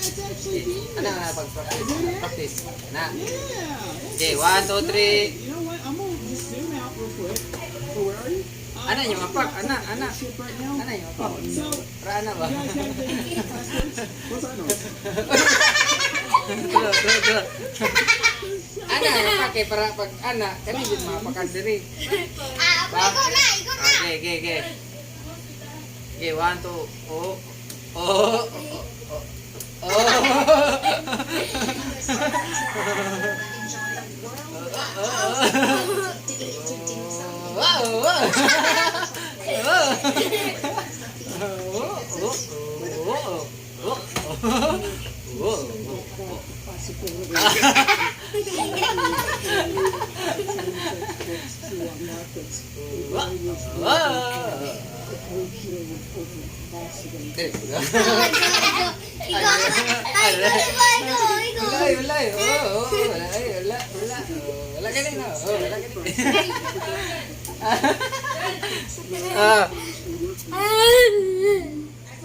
Ano na pag-practice? Na. Okay, 1, 2, 3. You know what? I'm gonna just zoom out real quick. So where are you? Ana yung mapak, ana. Ship right now. Ana yung mapak. So, Para ana ba? you guys have anything? Passwords? What's that noise? Tulo. Ana mapak kay para pag ana kani din mapakan diri. Ikaw na. Okay. Okay, 1, 2. Oh. Wala.